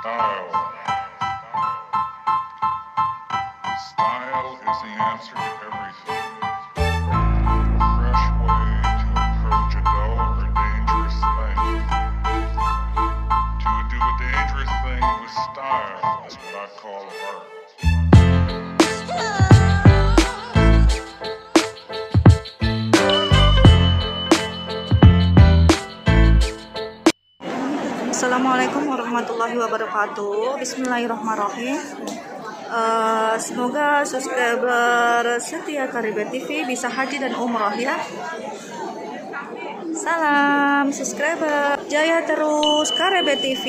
Style. Style is the answer to everything. A fresh way to approach a dull or dangerous thing. To do a dangerous thing with style is what I call art. Assalamualaikum warahmatullahi wabarakatuh. Bismillahirrahmanirrahim. Semoga subscriber setia Karibe TV bisa haji dan umroh ya. Salam subscriber, jaya terus Karibe TV.